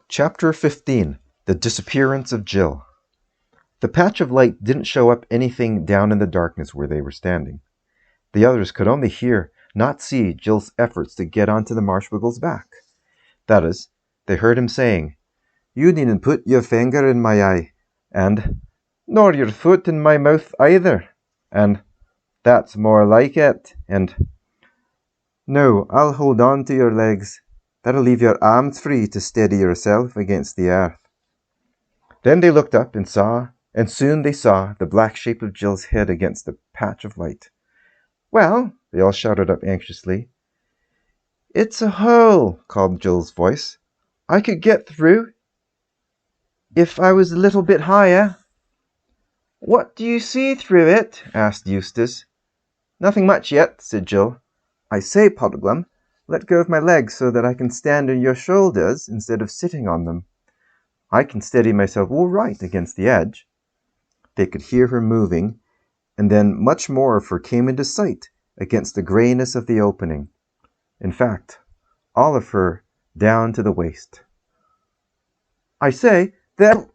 Chapter 15. The Disappearance of Jill. The patch of light didn't show up anything down in the darkness where they were standing. The others could only hear, not see, Jill's efforts to get onto the Marshwiggle's back. That is, they heard him saying, "You needn't put your finger in my eye," and "Nor your foot in my mouth either," and "That's more like it," and "No, I'll hold on to your legs. That'll leave your arms free to steady yourself against the earth." Then they looked up and soon they saw the black shape of Jill's head against the patch of light. "Well," they all shouted up anxiously. "It's a hole," called Jill's voice. "I could get through if I was a little bit higher." "What do you see through it?" asked Eustace. "Nothing much yet," said Jill. "I say, Puddleglum, let go of my legs so that I can stand on your shoulders instead of sitting on them. I can steady myself all right against the edge." They could hear her moving, and then much more of her came into sight against the grayness of the opening. In fact, all of her down to the waist. "I say, there—"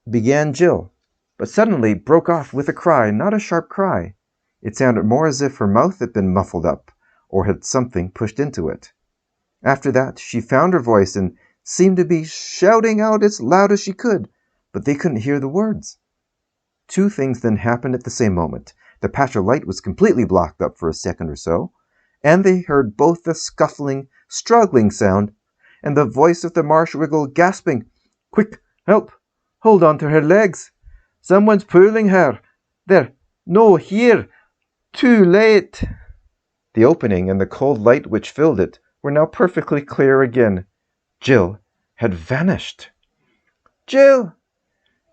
began Jill, but suddenly broke off with a cry, not a sharp cry. It sounded more as if her mouth had been muffled up, or had something pushed into it. After that, she found her voice and seemed to be shouting out as loud as she could, but they couldn't hear the words. Two things then happened at the same moment. The patch of light was completely blocked up for a second or so, and they heard both the scuffling, struggling sound and the voice of the Marshwiggle gasping, "Quick, help! Hold on to her legs! Someone's pulling her! There! No, here! Too late!" The opening and the cold light which filled it were now perfectly clear again. Jill had vanished. "Jill!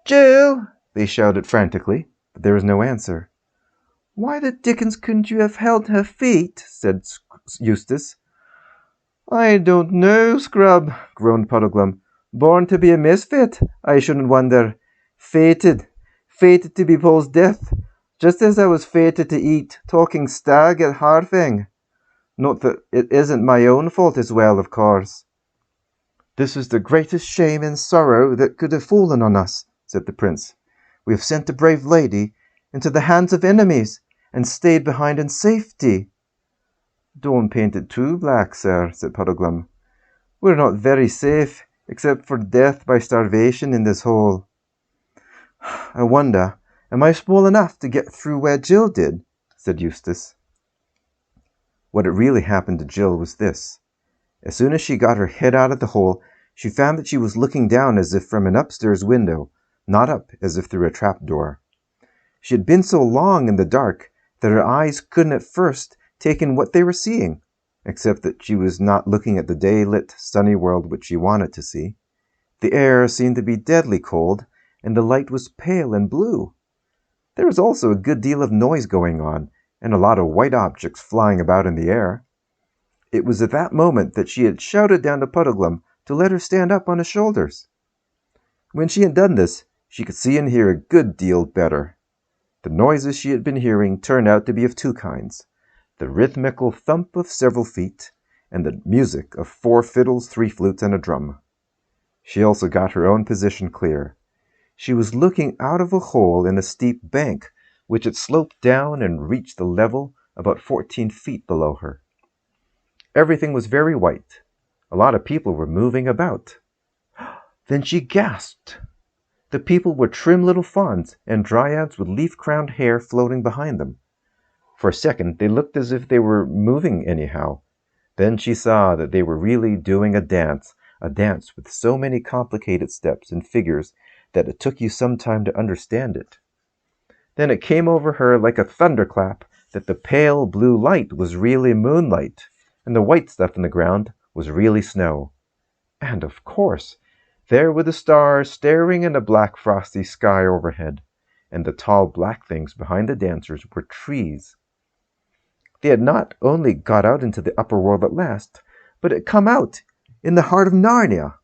Jill!" they shouted frantically, but there was no answer. "Why the dickens couldn't you have held her feet?" said Eustace. "I don't know, Scrub," groaned Puddleglum. "Born to be a misfit, I shouldn't wonder. Fated to be Paul's death, just as I was fated to eat talking stag at Harfang. Not that it isn't my own fault as well, of course." "This is the greatest shame and sorrow that could have fallen on us," said the prince. "We have sent a brave lady into the hands of enemies, and stayed behind in safety." "Don't paint it too black, sir," said Puddleglum. "We're not very safe, except for death by starvation in this hole." "I wonder, am I small enough to get through where Jill did?" said Eustace. What had really happened to Jill was this. As soon as she got her head out of the hole, she found that she was looking down as if from an upstairs window, not up as if through a trapdoor. She had been so long in the dark that her eyes couldn't at first take in what they were seeing, except that she was not looking at the day-lit, sunny world which she wanted to see. The air seemed to be deadly cold, and the light was pale and blue. There was also a good deal of noise going on, and a lot of white objects flying about in the air. It was at that moment that she had shouted down to Puddleglum to let her stand up on his shoulders. When she had done this, she could see and hear a good deal better. The noises she had been hearing turned out to be of two kinds: the rhythmical thump of several feet, and the music of 4 fiddles, 3 flutes, and a drum. She also got her own position clear. She was looking out of a hole in a steep bank, which had sloped down and reached the level about 14 feet below her. Everything was very white. A lot of people were moving about. Then she gasped. The people were trim little fauns and dryads with leaf-crowned hair floating behind them. For a second they looked as if they were moving anyhow. Then she saw that they were really doing a dance with so many complicated steps and figures that it took you some time to understand it. Then it came over her like a thunderclap that the pale blue light was really moonlight, and the white stuff in the ground was really snow. And, of course, there were the stars staring in a black frosty sky overhead, and the tall black things behind the dancers were trees. They had not only got out into the upper world at last, but had come out in the heart of Narnia.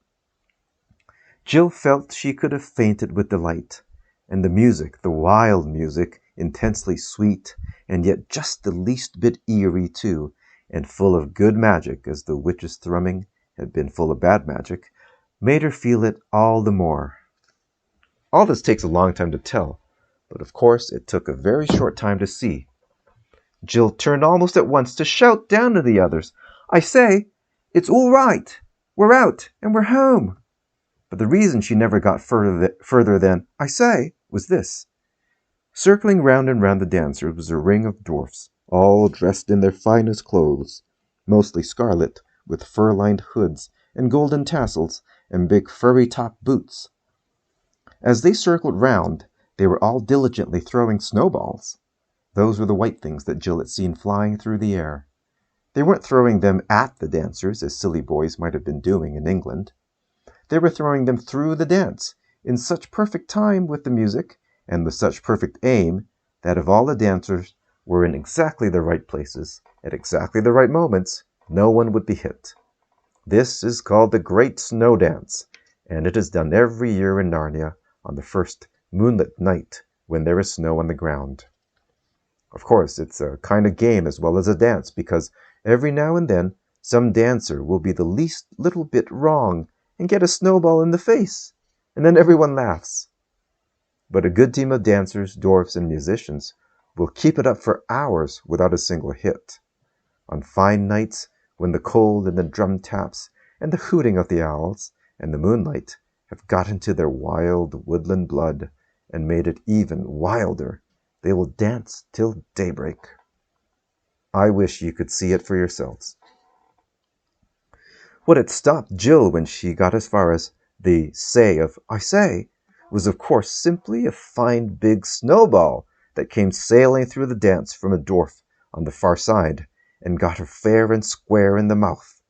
Jill felt she could have fainted with delight, and the music, the wild music, intensely sweet, and yet just the least bit eerie too, and full of good magic as the witch's thrumming had been full of bad magic, made her feel it all the more. All this takes a long time to tell, but of course it took a very short time to see. Jill turned almost at once to shout down to the others, "I say, it's all right. We're out and we're home." But the reason she never got further than "I say" was this. Circling round and round the dancers was a ring of dwarfs, all dressed in their finest clothes, mostly scarlet, with fur-lined hoods and golden tassels and big furry-topped boots. As they circled round, they were all diligently throwing snowballs. Those were the white things that Jill had seen flying through the air. They weren't throwing them at the dancers, as silly boys might have been doing in England. They were throwing them through the dance, in such perfect time with the music, and with such perfect aim, that if all the dancers were in exactly the right places, at exactly the right moments, no one would be hit. This is called the Great Snow Dance, and it is done every year in Narnia on the first moonlit night when there is snow on the ground. Of course, it's a kind of game as well as a dance, because every now and then some dancer will be the least little bit wrong and get a snowball in the face, and then everyone laughs. But a good team of dancers, dwarfs, and musicians will keep it up for hours without a single hit. On fine nights, when the cold and the drum taps and the hooting of the owls and the moonlight have got into their wild woodland blood and made it even wilder, they will dance till daybreak. I wish you could see it for yourselves. What had stopped Jill when she got as far as the say of "I say" was of course simply a fine big snowball that came sailing through the dance from a dwarf on the far side and got her fair and square in the mouth.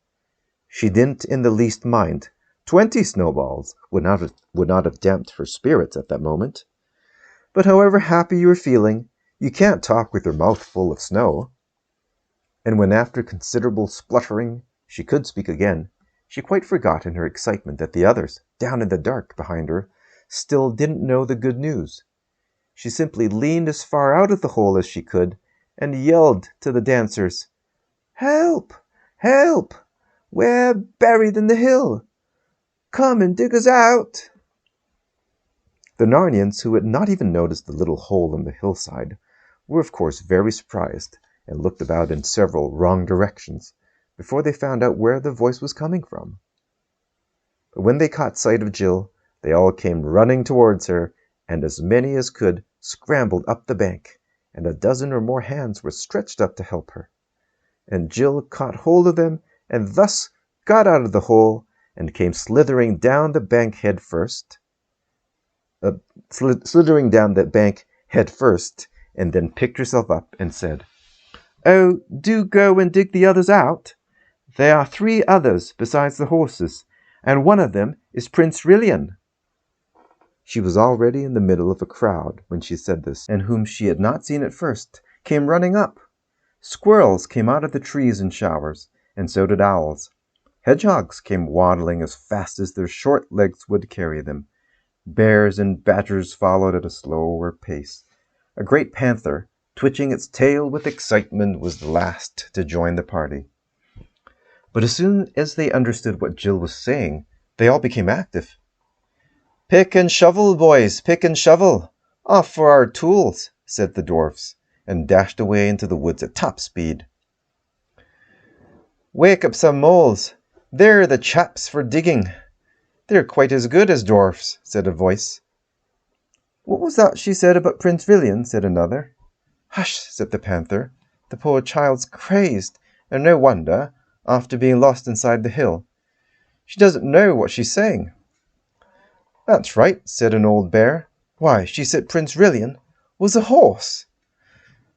She didn't in the least mind. 20 snowballs would not have damped her spirits at that moment. But however happy you were feeling, you can't talk with your mouth full of snow. And when after considerable spluttering she could speak again, she quite forgot in her excitement that the others, down in the dark behind her, still didn't know the good news. She simply leaned as far out of the hole as she could and yelled to the dancers, "Help! Help! We're buried in the hill! Come and dig us out!" The Narnians, who had not even noticed the little hole in the hillside, were of course very surprised and looked about in several wrong directions before they found out where the voice was coming from. But when they caught sight of Jill, they all came running towards her, and as many as could scrambled up the bank, and a dozen or more hands were stretched up to help her. And Jill caught hold of them and thus got out of the hole and came slithering down the bank head first, and then picked herself up and said, "Oh, do go and dig the others out. There are 3 others besides the horses, and one of them is Prince Rilian." She was already in the middle of a crowd when she said this, and whom she had not seen at first came running up. Squirrels came out of the trees in showers, and so did owls. Hedgehogs came waddling as fast as their short legs would carry them. Bears and badgers followed at a slower pace. A great panther, twitching its tail with excitement, was the last to join the party. But as soon as they understood what Jill was saying, they all became active. "Pick and shovel, boys, pick and shovel! Off for our tools," said the dwarfs, and dashed away into the woods at top speed. "Wake up some moles! They're the chaps for digging. They're quite as good as dwarfs," said a voice. "What was that she said about Prince Rilian?" said another. "Hush," said the panther. "The poor child's crazed, and no wonder, after being lost inside the hill. She doesn't know what she's saying." "That's right," said an old bear. "Why, she said Prince Rilian was a horse."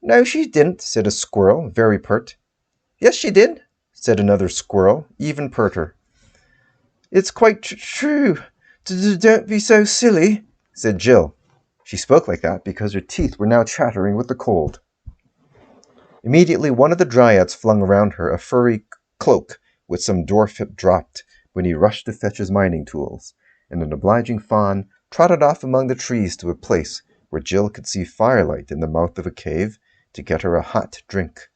"No, she didn't," said a squirrel, very pert. "Yes, she did," said another squirrel, even perter. "It's quite true. Don't be so silly," said Jill. She spoke like that because her teeth were now chattering with the cold. Immediately one of the dryads flung around her a furry cloak which some dwarf had dropped when he rushed to fetch his mining tools, and an obliging fawn trotted off among the trees to a place where Jill could see firelight in the mouth of a cave to get her a hot drink.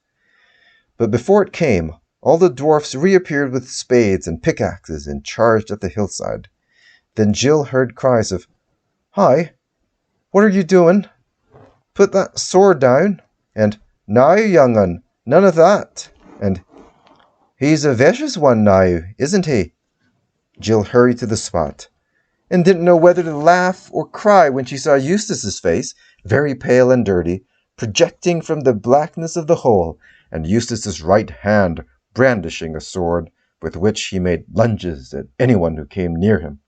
But before it came, all the dwarfs reappeared with spades and pickaxes and charged at the hillside. Then Jill heard cries of, "Hi, what are you doing? Put that sword down," and "Now, young un, none of that," and "He's a vicious one now, isn't he?" Jill hurried to the spot, and didn't know whether to laugh or cry when she saw Eustace's face, very pale and dirty, projecting from the blackness of the hole, and Eustace's right hand brandishing a sword with which he made lunges at anyone who came near him.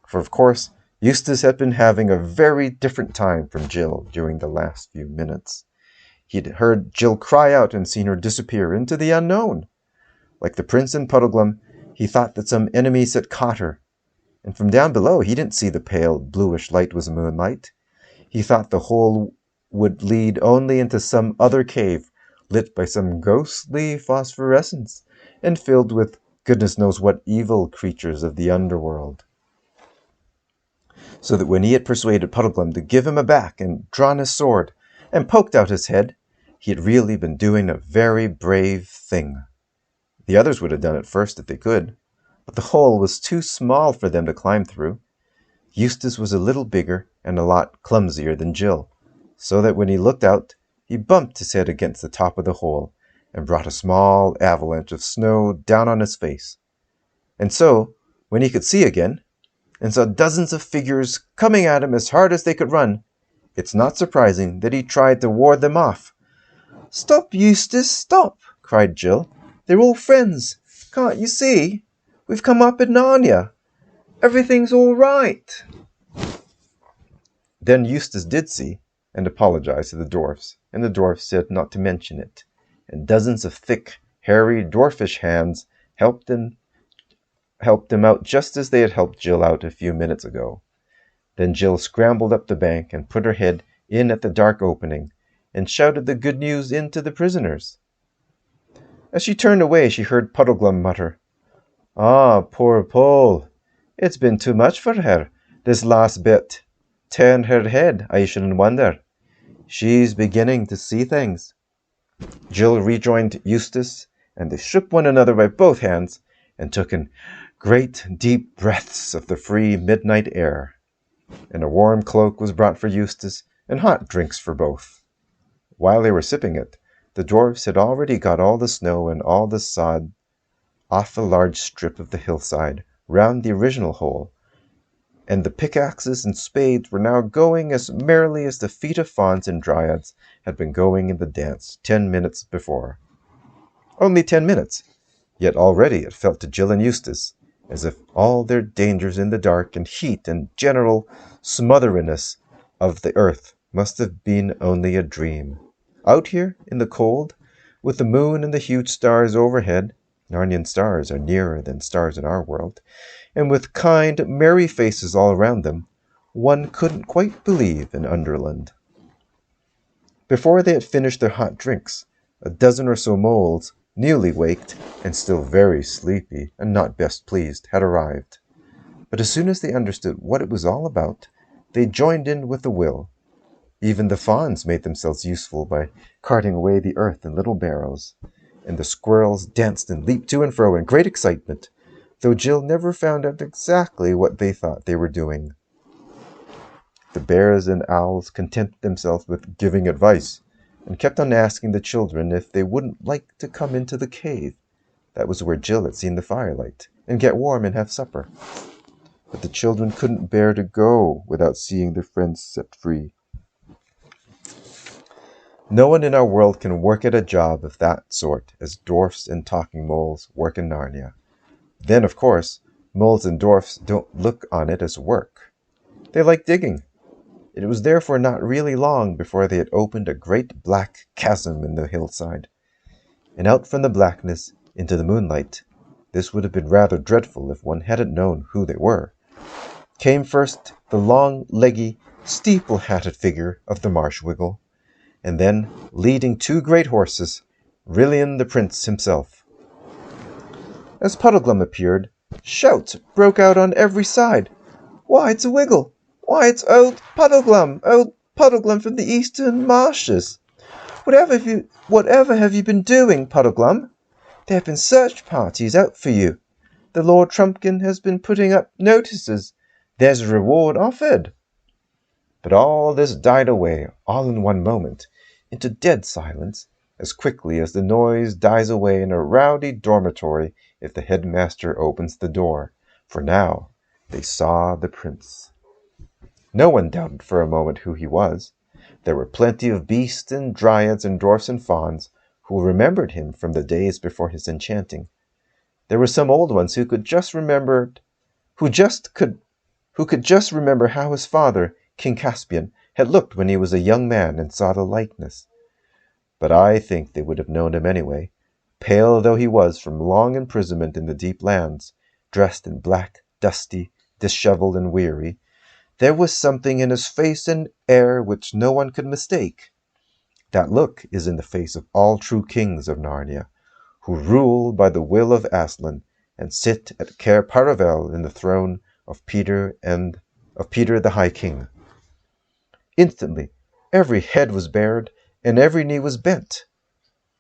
For of course, Eustace had been having a very different time from Jill during the last few minutes. He'd heard Jill cry out and seen her disappear into the unknown. Like the prince in Puddleglum, he thought that some enemies had caught her, and from down below he didn't see the pale bluish light was moonlight. He thought the hole would lead only into some other cave, lit by some ghostly phosphorescence, and filled with goodness knows what evil creatures of the underworld. So that when he had persuaded Puddleglum to give him a back and drawn his sword and poked out his head, he had really been doing a very brave thing. The others would have done it first if they could, but the hole was too small for them to climb through. Eustace was a little bigger and a lot clumsier than Jill, so that when he looked out, he bumped his head against the top of the hole and brought a small avalanche of snow down on his face. And so, when he could see again, and saw dozens of figures coming at him as hard as they could run, it's not surprising that he tried to ward them off. "Stop, Eustace, stop!" cried Jill. "They're all friends. Can't you see? We've come up in Narnia. Everything's all right." Then Eustace did see, and apologized to the dwarfs, and the dwarfs said not to mention it, and dozens of thick, hairy, dwarfish hands helped him out just as they had helped Jill out a few minutes ago. Then Jill scrambled up the bank and put her head in at the dark opening, and shouted the good news in to the prisoners. As she turned away, she heard Puddleglum mutter, "Ah, poor Poll. It's been too much for her, this last bit. Turned her head, I shouldn't wonder. She's beginning to see things." Jill rejoined Eustace, and they shook one another by both hands, and took in great deep breaths of the free midnight air. And a warm cloak was brought for Eustace, and hot drinks for both. While they were sipping it, the dwarfs had already got all the snow and all the sod off a large strip of the hillside round the original hole, and the pickaxes and spades were now going as merrily as the feet of fauns and dryads had been going in the dance 10 minutes before. Only 10 minutes, yet already it felt to Jill and Eustace as if all their dangers in the dark and heat and general smotheriness of the earth must have been only a dream. Out here in the cold, with the moon and the huge stars overhead, Narnian stars are nearer than stars in our world, and with kind, merry faces all around them, one couldn't quite believe in Underland. Before they had finished their hot drinks, a dozen or so moles, newly waked and still very sleepy and not best pleased, had arrived. But as soon as they understood what it was all about, they joined in with a will. Even the fawns made themselves useful by carting away the earth in little barrows, and the squirrels danced and leaped to and fro in great excitement, though Jill never found out exactly what they thought they were doing. The bears and owls contented themselves with giving advice, and kept on asking the children if they wouldn't like to come into the cave. That was where Jill had seen the firelight, and get warm and have supper. But the children couldn't bear to go without seeing their friends set free. No one in our world can work at a job of that sort as dwarfs and talking moles work in Narnia. Then, of course, moles and dwarfs don't look on it as work. They like digging. It was therefore not really long before they had opened a great black chasm in the hillside. And out from the blackness into the moonlight, this would have been rather dreadful if one hadn't known who they were, came first the long, leggy, steeple-hatted figure of the Marshwiggle, and then, leading 2 great horses, Rilian the Prince himself. As Puddleglum appeared, shouts broke out on every side. "Why, it's a Wiggle! Why, it's old Puddleglum from the Eastern Marshes! Whatever have you been doing, Puddleglum? There have been search parties out for you. The Lord Trumpkin has been putting up notices. There's a reward offered." But all this died away, all in one moment, into dead silence, as quickly as the noise dies away in a rowdy dormitory if the headmaster opens the door, for now they saw the prince. No one doubted for a moment who he was. There were plenty of beasts and dryads and dwarfs and fauns who remembered him from the days before his enchanting. There were some old ones who could just remember how his father, King Caspian, had looked when he was a young man and saw the likeness. But I think they would have known him anyway, pale though he was from long imprisonment in the deep lands, dressed in black, dusty, dishevelled and weary. There was something in his face and air which no one could mistake. That look is in the face of all true kings of Narnia, who rule by the will of Aslan, and sit at Cair Paravel in the throne of Peter the High King. Instantly, every head was bared, and every knee was bent.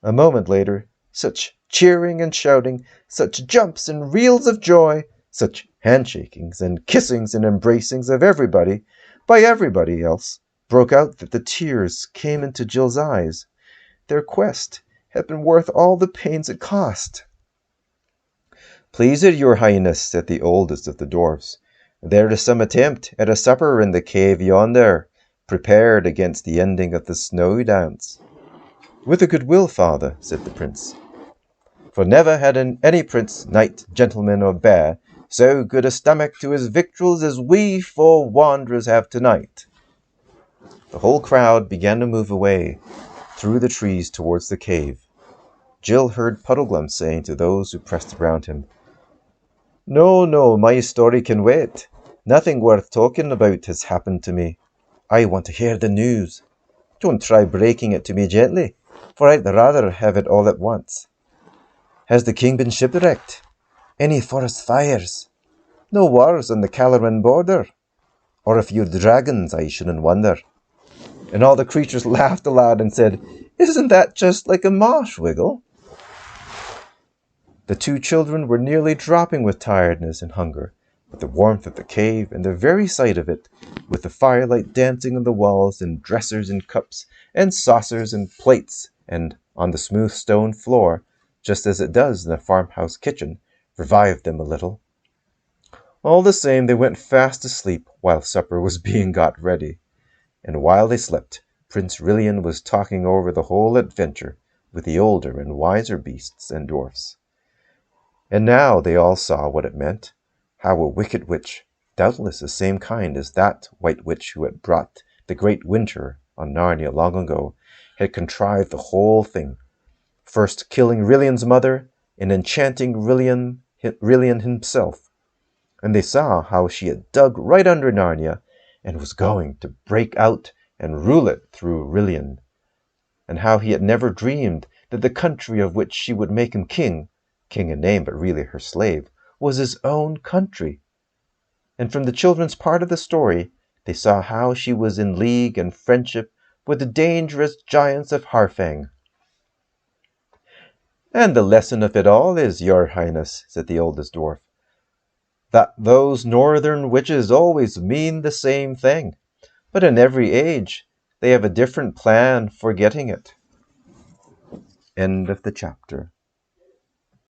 A moment later, such cheering and shouting, such jumps and reels of joy, such handshakings and kissings and embracings of everybody by everybody else broke out that the tears came into Jill's eyes. Their quest had been worth all the pains it cost. "Please it, your highness," said the oldest of the dwarfs, "there is some attempt at a supper in the cave yonder, prepared against the ending of the snowy dance." "With a good will, father," said the prince. "For never had any prince, knight, gentleman, or bear so good a stomach to his victuals as we four wanderers have tonight." The whole crowd began to move away through the trees towards the cave. Jill heard Puddleglum saying to those who pressed around him, "No, no, my story can wait. Nothing worth talking about has happened to me. I want to hear the news. Don't try breaking it to me gently, for I'd rather have it all at once. Has the king been shipwrecked? Any forest fires? No wars on the Calormen border? Or a few dragons, I shouldn't wonder." And all the creatures laughed aloud and said, "Isn't that just like a marsh wiggle?" The two children were nearly dropping with tiredness and hunger, but the warmth of the cave and the very sight of it, with the firelight dancing on the walls and dressers and cups and saucers and plates and on the smooth stone floor, just as it does in a farmhouse kitchen, revived them a little. All the same, they went fast asleep while supper was being got ready. And while they slept, Prince Rilian was talking over the whole adventure with the older and wiser beasts and dwarfs. And now they all saw what it meant, how a wicked witch, doubtless the same kind as that white witch who had brought the great winter on Narnia long ago, had contrived the whole thing, first killing Rilian's mother and enchanting Rilian himself. And they saw how she had dug right under Narnia and was going to break out and rule it through Rilian, and how he had never dreamed that the country of which she would make him king in name but really her slave, was his own country. And from the children's part of the story, they saw how she was in league and friendship with the dangerous giants of Harfang. "And the lesson of it all is, your highness," said the oldest dwarf, "that those northern witches always mean the same thing, but in every age they have a different plan for getting it." End of the chapter.